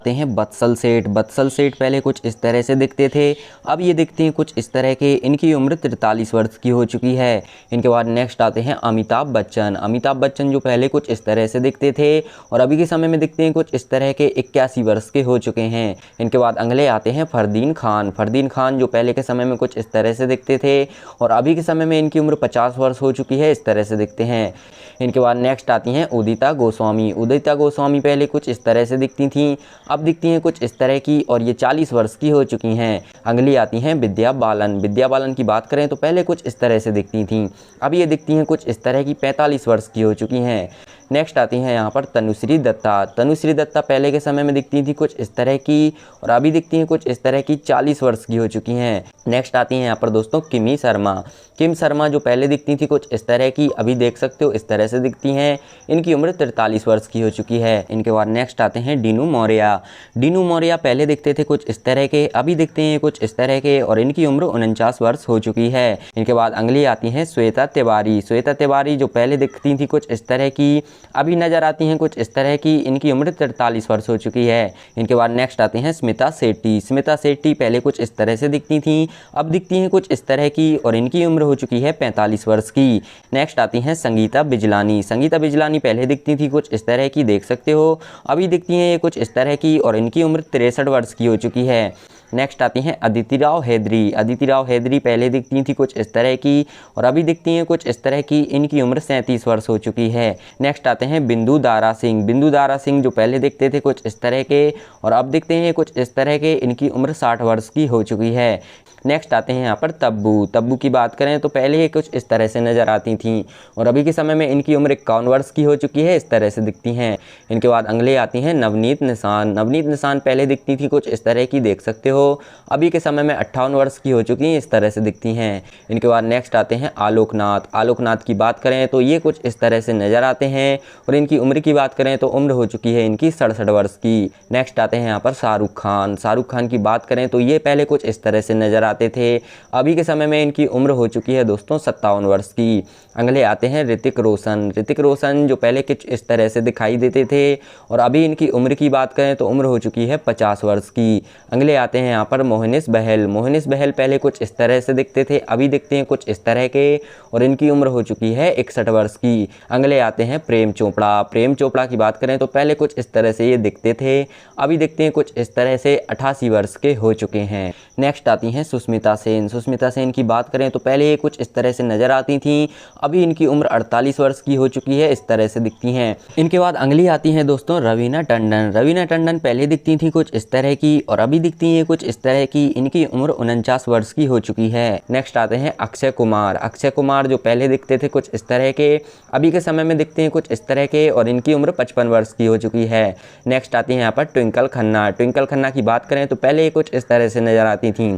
आते हैं बत्सल सेठ। बत्सल सेठ पहले कुछ इस तरह से दिखते थे, अब ये दिखते हैं कुछ इस तरह के। इनकी उम्र 43 वर्ष की हो चुकी है। इनके बाद नेक्स्ट आते हैं अमिताभ बच्चन। अमिताभ बच्चन जो पहले कुछ इस तरह से दिखते थे और अभी के समय में दिखते हैं कुछ इस तरह के, 81 वर्ष के हो चुके हैं। इनके बाद अगले आते हैं फरदीन खान। फरदीन खान जो पहले के समय में कुछ इस तरह से दिखते थे और अभी के समय में इनकी उम्र 50 वर्ष हो चुकी है, इस तरह से दिखते हैं। इनके बाद नेक्स्ट आती हैं उदिता गोस्वामी। उदिता गोस्वामी पहले कुछ इस तरह से दिखती थीं, अब दिखती हैं कुछ इस तरह की और ये 40 वर्ष की हो चुकी हैं। अगली आती हैं विद्या बालन। विद्या बालन की बात करें तो पहले कुछ इस तरह से दिखती थीं, अब ये दिखती हैं कुछ इस तरह की, 45 वर्ष की हो चुकी हैं। नेक्स्ट आती हैं यहाँ पर तनुश्री दत्ता। तनुश्री दत्ता पहले के समय में दिखती थी कुछ इस तरह की और अभी दिखती हैं कुछ इस तरह की, 40 वर्ष की हो चुकी हैं। नेक्स्ट आती हैं यहाँ पर दोस्तों किमी शर्मा। किम शर्मा जो पहले दिखती थी कुछ इस तरह की, अभी देख सकते हो इस तरह से दिखती हैं। इनकी उम्र 43 वर्ष की हो चुकी है। इनके बाद नेक्स्ट आते हैं डीनू मौर्य। डीनू मौर्य पहले दिखते थे कुछ इस तरह के, अभी दिखते हैं कुछ इस तरह के और इनकी उम्र 49 वर्ष हो चुकी है। इनके बाद अगली आती हैं श्वेता तिवारी। श्वेता तिवारी जो पहले दिखती थी कुछ इस तरह की, अभी नज़र आती हैं कुछ इस तरह की। इनकी उम्र 43 वर्ष हो चुकी है। इनके बाद नेक्स्ट आते हैं स्मिता शेट्टी। स्मिता शेट्टी पहले कुछ इस तरह से दिखती थी, अब दिखती हैं कुछ इस तरह की और इनकी उम्र हो चुकी है 45 वर्ष की। नेक्स्ट आती हैं संगीता बिजलानी। संगीता बिजलानी पहले दिखती थी कुछ इस तरह की, देख सकते हो, अभी दिखती हैं ये कुछ इस तरह की और इनकी उम्र 63 वर्ष की हो चुकी है। नेक्स्ट आती हैं अदिति राव हैदरी। अदिति राव हैदरी पहले दिखती थी कुछ इस तरह की और अभी दिखती हैं कुछ इस तरह की। इनकी उम्र 37 वर्ष हो चुकी है। नेक्स्ट आते हैं बिंदु दारा सिंह। बिंदु दारा सिंह जो पहले दिखते थे कुछ इस तरह के और अब दिखते हैं कुछ इस तरह के। इनकी उम्र 60 वर्ष की हो चुकी है। नेक्स्ट आते हैं यहाँ पर तब्बू। तब्बू की बात करें तो पहले ये कुछ इस तरह से नज़र आती थीं और अभी के समय में इनकी उम्र 51 वर्ष की हो चुकी है, इस तरह से दिखती हैं। इनके बाद अगले आती हैं नवनीत निशान। नवनीत निशान पहले दिखती थी कुछ इस तरह की, देख सकते हो, अभी के समय में 58 वर्ष की हो चुकी हैं, इस तरह से दिखती हैं। इनके बाद नेक्स्ट आते हैं आलोकनाथ। आलोकनाथ की बात करें तो ये कुछ इस तरह से नज़र आते हैं और इनकी उम्र की बात करें तो उम्र हो चुकी है इनकी 67 वर्ष की। नेक्स्ट आते हैं यहाँ पर शाहरुख खान। शाहरुख खान की बात करें तो ये पहले कुछ इस तरह से नज़र आते थे, अभी के समय में इनकी उम्र हो चुकी है दोस्तों 57 वर्ष की। अगले आते हैं ऋतिक रोशन। ऋतिक रोशन जो पहले कुछ इस तरह से दिखाई देते थे और अभी इनकी उम्र की बात करें तो उम्र हो चुकी है 50 वर्ष की। अगले आते हैं यहाँ पर मोहनिश बहल। मोहनिश बहल पहले कुछ इस तरह से दिखते थे, अभी दिखते हैं कुछ इस तरह के और इनकी उम्र हो चुकी है 61 वर्ष की। अगले आते हैं प्रेम चोपड़ा। प्रेम चोपड़ा की बात करें तो पहले कुछ इस तरह से ये दिखते थे, अभी दिखते हैं कुछ इस तरह से, 88 वर्ष के हो चुके हैं। नेक्स्ट आती हैं सुष्मिता सेन। सुष्मिता सेन की बात करें तो पहले ये कुछ इस तरह से नज़र आती थीं, अभी इनकी उम्र 48 वर्ष की हो चुकी है, इस तरह से दिखती हैं। इनके बाद अगली आती हैं दोस्तों रवीना टंडन। रवीना टंडन पहले दिखती थी कुछ इस तरह की और अभी दिखती हैं कुछ इस तरह की। इनकी उम्र 49 वर्ष की हो चुकी है। नेक्स्ट आते हैं अक्षय कुमार। अक्षय कुमार जो पहले दिखते थे कुछ इस तरह के, अभी के समय में दिखते हैं कुछ इस तरह के और इनकी उम्र 55 वर्ष की हो चुकी है। नेक्स्ट आती है यहाँ पर ट्विंकल खन्ना। ट्विंकल खन्ना की बात करें तो पहले ये कुछ इस तरह से नज़र आती थीं,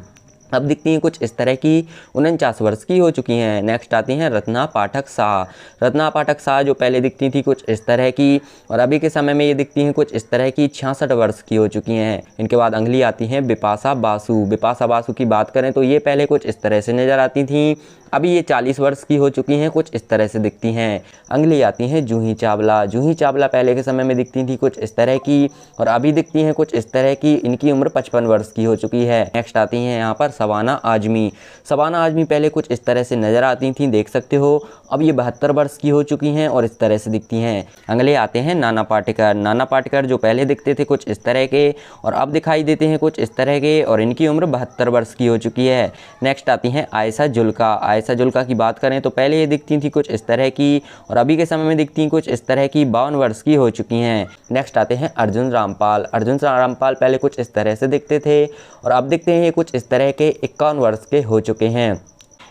अब दिखती हैं कुछ इस तरह की, 49 वर्ष की हो चुकी हैं। नेक्स्ट आती हैं रत्ना पाठक शाह। रत्ना पाठक शाह जो पहले दिखती थी कुछ इस तरह की और अभी के समय में ये दिखती हैं कुछ इस तरह की, 66 वर्ष की हो चुकी हैं। इनके बाद अगली आती हैं बिपाशा बासु। बिपाशा बासु की बात करें तो ये पहले कुछ इस तरह से नज़र आती थीं, अभी ये 40 वर्ष की हो चुकी हैं, कुछ इस तरह से दिखती हैं। अगली आती हैं जूही चावला। जूही चावला पहले के समय में दिखती थी कुछ इस तरह की और अभी दिखती हैं कुछ इस तरह की। इनकी उम्र 55 वर्ष की हो चुकी है। नेक्स्ट आती हैं यहाँ पर शबाना आजमी। शबाना आजमी पहले कुछ इस तरह से नज़र आती थीं, देख सकते हो, अब ये 72 वर्ष की हो चुकी हैं और इस तरह से दिखती हैं। अगले आते हैं नाना पाटेकर। नाना पाटेकर जो पहले दिखते थे कुछ इस तरह के और अब दिखाई देते हैं कुछ इस तरह के और इनकी उम्र 72 वर्ष की हो चुकी है। नेक्स्ट आती हैं आयशा जुल्का। आयशा जुल्का की बात करें तो पहले ये दिखती थी कुछ इस तरह की और अभी के समय में दिखती हैं कुछ इस तरह की, 52 वर्ष की हो चुकी हैं। नेक्स्ट आते हैं अर्जुन रामपाल। अर्जुन रामपाल पहले कुछ इस तरह से दिखते थे और अब दिखते हैं कुछ इस तरह के, 51 वर्ष के हो चुके हैं।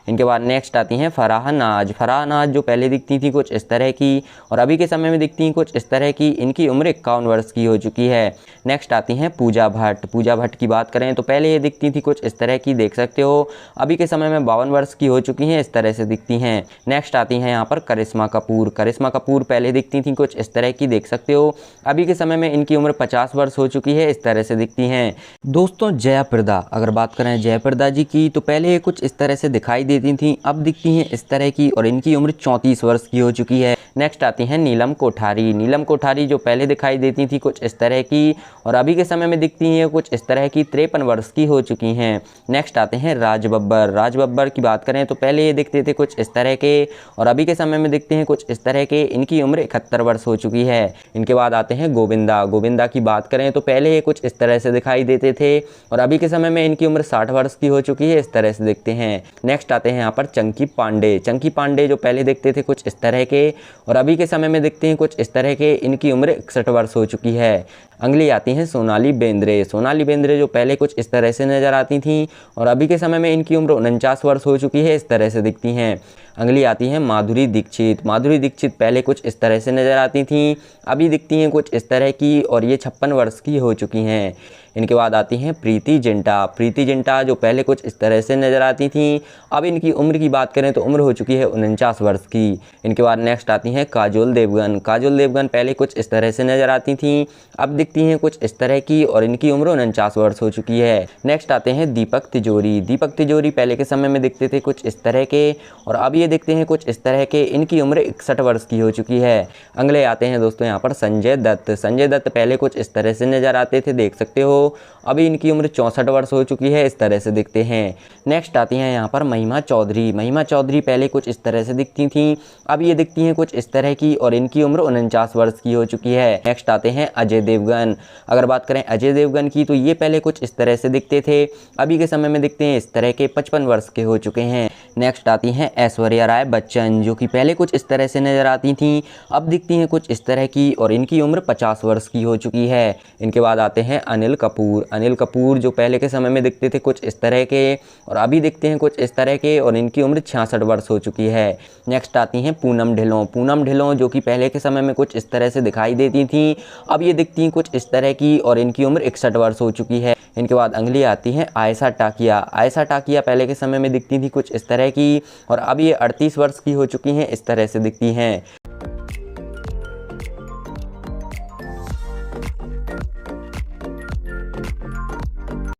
इनके बाद नेक्स्ट आती हैं फराह नाज। फराह नाज जो पहले दिखती थी कुछ इस तरह की और अभी के समय में दिखती हैं कुछ इस तरह की। इनकी उम्र 51 वर्ष की हो चुकी है। नेक्स्ट आती हैं पूजा भट्ट। पूजा भट्ट की बात करें तो पहले ये दिखती थी कुछ इस तरह की, देख सकते हो, अभी के समय में 52 वर्ष की हो चुकी हैं, इस तरह से दिखती हैं। नेक्स्ट आती हैं यहाँ पर करिश्मा कपूर। करिश्मा कपूर पहले दिखती थी कुछ इस तरह की, देख सकते हो, अभी के समय में इनकी उम्र 50 वर्ष हो चुकी है, इस तरह से दिखती हैं। दोस्तों जयाप्रदा, अगर बात करें जयाप्रदा जी की तो पहले ये कुछ इस तरह से दिखाई देती थी अब दिखती हैं इस तरह की और इनकी उम्र 34 वर्ष की हो चुकी है। नेक्स्ट आती हैं नीलम कोठारी। नीलम कोठारी जो पहले दिखाई देती थी कुछ इस तरह की और अभी के समय में दिखती हैं कुछ इस तरह की 53 वर्ष की हो चुकी हैं। नेक्स्ट आते हैं राज बब्बर। राज बब्बर की बात करें तो पहले ये दिखते थे कुछ इस तरह के और अभी के समय में दिखते हैं कुछ इस तरह के। इनकी उम्र 71 वर्ष हो चुकी है। इनके बाद आते हैं गोविंदा। गोविंदा की बात करें तो पहले ये कुछ इस तरह से दिखाई देते थे और अभी के समय में इनकी उम्र 60 वर्ष की हो चुकी है, इस तरह से दिखते हैं। नेक्स्ट आते हैं यहाँ पर चंकी पांडे। चंकी पांडे जो पहले दिखते थे कुछ इस तरह के और अभी के समय में दिखते हैं कुछ इस तरह के। इनकी उम्र 61 वर्ष हो चुकी है। अगली आती हैं सोनाली बेंद्रे। सोनाली बेंद्रे जो पहले कुछ इस तरह से नज़र आती थी और अभी के समय में इनकी उम्र 49 वर्ष हो चुकी है, इस तरह से दिखती हैं। अगली आती हैं माधुरी दीक्षित। माधुरी दीक्षित पहले कुछ इस तरह से नज़र आती थी, अभी दिखती हैं कुछ इस तरह की और ये 56 वर्ष की हो चुकी हैं। इनके बाद आती हैं प्रीति जिंटा। प्रीति जिंटा जो पहले कुछ इस तरह से नज़र आती थी, अब इनकी उम्र की बात करें तो उम्र हो चुकी है 49 वर्ष की। इनके बाद नेक्स्ट आती हैं काजोल देवगन। काजोल देवगन पहले कुछ इस तरह से नज़र आती थी, अब दिखती हैं कुछ इस तरह की और इनकी उम्र 49 वर्ष हो चुकी है। नेक्स्ट आते हैं दीपक तिजोरी। दीपक तिजोरी पहले के समय में दिखते थे कुछ इस तरह के और अब ये दिखते हैं कुछ इस तरह के। इनकी उम्र 61 वर्ष की हो चुकी है। अगले आते हैं दोस्तों यहाँ पर संजय दत्त। संजय दत्त पहले कुछ इस तरह से नज़र आते थे, देख सकते हो। अभी इनकी उम्र 64 वर्ष हो चुकी है, इस तरह से दिखते हैं। नेक्स्ट आती हैं यहाँ पर महिमा चौधरी। महिमा चौधरी पहले कुछ इस तरह से दिखती थी, अब ये दिखती हैं कुछ इस तरह की और इनकी उम्र 49 वर्ष की हो चुकी है। नेक्स्ट आते हैं अजय देवगन। अगर बात करें अजय देवगन की तो ये पहले कुछ इस तरह से दिखते थे, अभी के समय में दिखते हैं इस तरह के, 55 वर्ष के हो चुके हैं। नेक्स्ट आती हैं ऐश्वर्या राय बच्चन, जो कि पहले कुछ इस तरह से नज़र आती थी, अब दिखती हैं कुछ इस तरह की और इनकी उम्र 50 वर्ष की हो चुकी है। इनके बाद आते हैं अनिल कपूर। अनिल कपूर जो पहले के समय में दिखते थे कुछ इस तरह के और अभी दिखते हैं कुछ इस तरह के और इनकी उम्र 66 वर्ष हो चुकी है। नेक्स्ट आती हैं पूनम ढिल्लों। पूनम ढिल्लों जो कि पहले के समय में कुछ इस तरह से दिखाई देती थी, अब ये दिखती हैं कुछ इस तरह की और इनकी उम्र 61 वर्ष हो चुकी है। इनके बाद अगली आती हैं आयशा टाकिया। आयशा टाकिया पहले के समय में दिखती थी कुछ इस तरह की और अब ये 38 वर्ष की हो चुकी हैं, इस तरह से दिखती हैं।